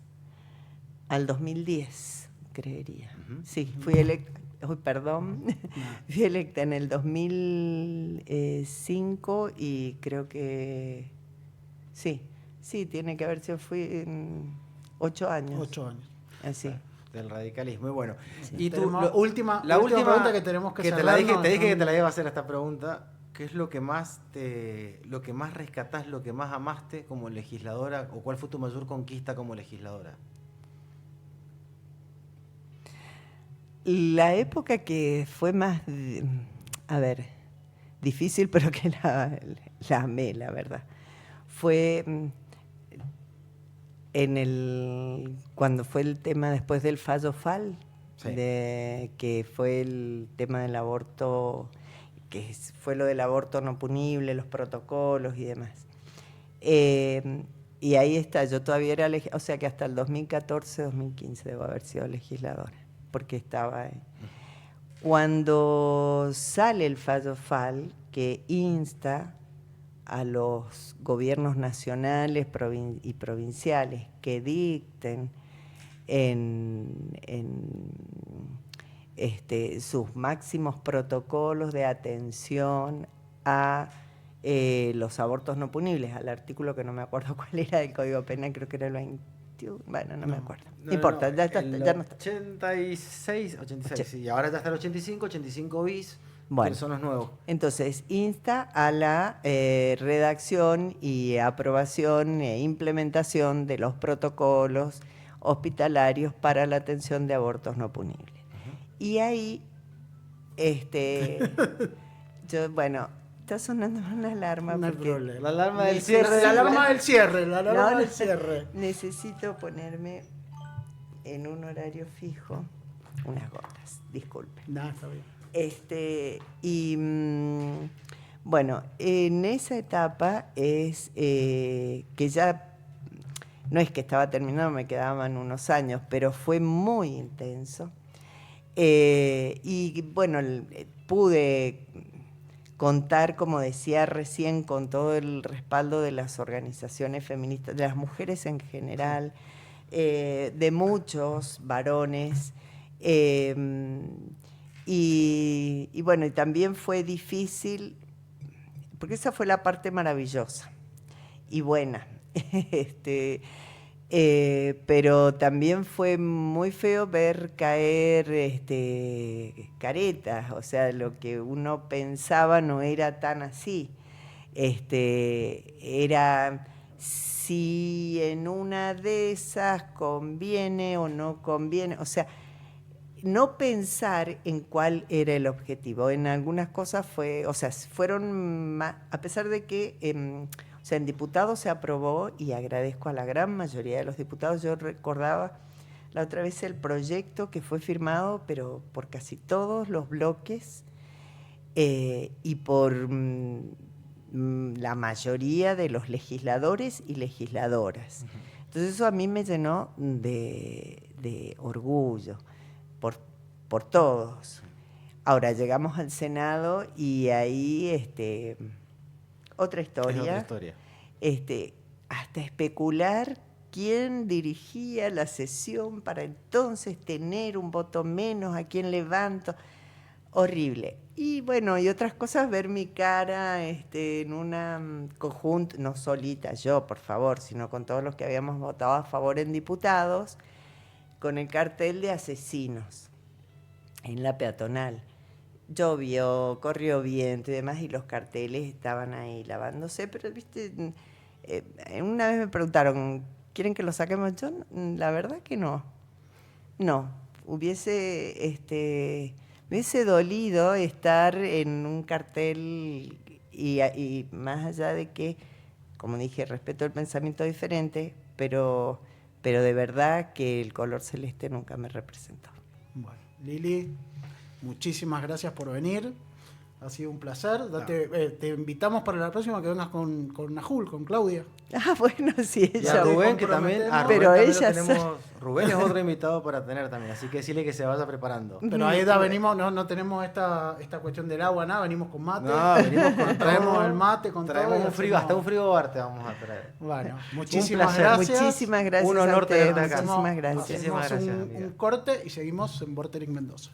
[SPEAKER 3] al 2010, creería. Sí, fui electa, fui electa en el 2005 y creo que sí, tiene que haber sido, fui en 8 años.
[SPEAKER 1] 8 años.
[SPEAKER 3] Así.
[SPEAKER 2] Del radicalismo. Y bueno,
[SPEAKER 1] Sí.
[SPEAKER 2] y tú,
[SPEAKER 1] Tenemos última pregunta que tenemos que
[SPEAKER 2] te
[SPEAKER 1] cerrar,
[SPEAKER 2] la dije,
[SPEAKER 1] ¿no?
[SPEAKER 2] te dije que te la iba a hacer esta pregunta. ¿Qué es lo que más rescatás, lo que más amaste como legisladora, o cuál fue tu mayor conquista como legisladora?
[SPEAKER 3] La época que fue más, difícil, pero que la amé, la verdad, fue cuando fue el tema después del fallo FAL,
[SPEAKER 2] Sí.
[SPEAKER 3] que fue el tema del aborto, fue lo del aborto no punible, los protocolos y demás. Y ahí está, yo todavía era, o sea que hasta el 2014, 2015 debo haber sido legisladora, porque estaba ahí. Cuando sale el fallo FAL, que insta a los gobiernos nacionales y provinciales que dicten sus máximos protocolos de atención a los abortos no punibles, al artículo que no me acuerdo cuál era del Código Penal, creo que era el 21, bueno, no me acuerdo. No importa, ya no está.
[SPEAKER 2] 86, sí, y ahora ya está el 85 bis,
[SPEAKER 3] Bueno,
[SPEAKER 2] que son los nuevos.
[SPEAKER 3] entonces insta a la redacción y aprobación e implementación de los protocolos hospitalarios para la atención de abortos no punibles. Y ahí, bueno, está sonando una alarma.
[SPEAKER 1] No hay
[SPEAKER 3] porque
[SPEAKER 1] problema.
[SPEAKER 2] La alarma del cierre.
[SPEAKER 1] La alarma del cierre, la alarma
[SPEAKER 3] No,
[SPEAKER 1] del cierre.
[SPEAKER 3] Necesito ponerme en un horario fijo unas gotas, disculpe.
[SPEAKER 1] No, está bien.
[SPEAKER 3] Bueno, en esa etapa es que ya no es que estaba terminado, me quedaban unos años, pero fue muy intenso. Y bueno, pude contar, como decía recién, con todo el respaldo de las organizaciones feministas, de las mujeres en general, de muchos varones. Y bueno, y también fue difícil, porque esa fue la parte maravillosa y buena. Pero también fue muy feo ver caer caretas, o sea, lo que uno pensaba no era tan así. Era si en una de esas conviene o no conviene, o sea, no pensar en cuál era el objetivo. En algunas cosas fueron más, a pesar de que o sea, en diputados se aprobó, y agradezco a la gran mayoría de los diputados. Yo recordaba la otra vez el proyecto que fue firmado, pero por casi todos los bloques y por la mayoría de los legisladores y legisladoras. Entonces eso a mí me llenó de orgullo por todos. Ahora llegamos al Senado y ahí otra historia.
[SPEAKER 2] Es otra historia.
[SPEAKER 3] Hasta especular quién dirigía la sesión para entonces tener un voto menos, a quién levanto. Horrible. Y bueno, y otras cosas, ver mi cara en una conjunto, no solita yo, por favor, sino con todos los que habíamos votado a favor en diputados, con el cartel de asesinos en la peatonal. Llovió, corrió viento y demás, y los carteles estaban ahí lavándose, pero viste, una vez me preguntaron, ¿quieren que lo saquemos? Yo, la verdad que no. No, me hubiese dolido estar en un cartel y más allá de que, como dije, respeto el pensamiento diferente, pero de verdad que el color celeste nunca me representó.
[SPEAKER 1] Bueno, Lili, muchísimas gracias por venir. Ha sido un placer. Te invitamos para la próxima que vengas con Najul, con Claudia.
[SPEAKER 3] Ah, bueno, sí,
[SPEAKER 2] Y
[SPEAKER 3] ella.
[SPEAKER 2] a Rubén, que también.
[SPEAKER 3] Pero
[SPEAKER 2] Rubén
[SPEAKER 3] ella
[SPEAKER 2] también lo tenemos, Rubén es otro invitado para tener también, así que decirle que se vaya preparando.
[SPEAKER 1] Pero ahí venimos, no tenemos esta cuestión del agua, nada, venimos con mate.
[SPEAKER 2] No, venimos con
[SPEAKER 1] traemos
[SPEAKER 2] todo.
[SPEAKER 1] el mate con
[SPEAKER 2] Traemos
[SPEAKER 1] todo.
[SPEAKER 2] un frío, hasta un frío bar te vamos a traer.
[SPEAKER 1] Bueno,
[SPEAKER 2] Un
[SPEAKER 1] muchísimas
[SPEAKER 2] placer.
[SPEAKER 1] gracias.
[SPEAKER 3] Muchísimas gracias.
[SPEAKER 2] Un honor
[SPEAKER 3] a ustedes,
[SPEAKER 2] tenerte acá.
[SPEAKER 3] muchísimas gracias.
[SPEAKER 2] Muchísimas gracias,
[SPEAKER 1] Hacemos
[SPEAKER 2] amiga.
[SPEAKER 1] un corte y seguimos en Vorterix Mendoza.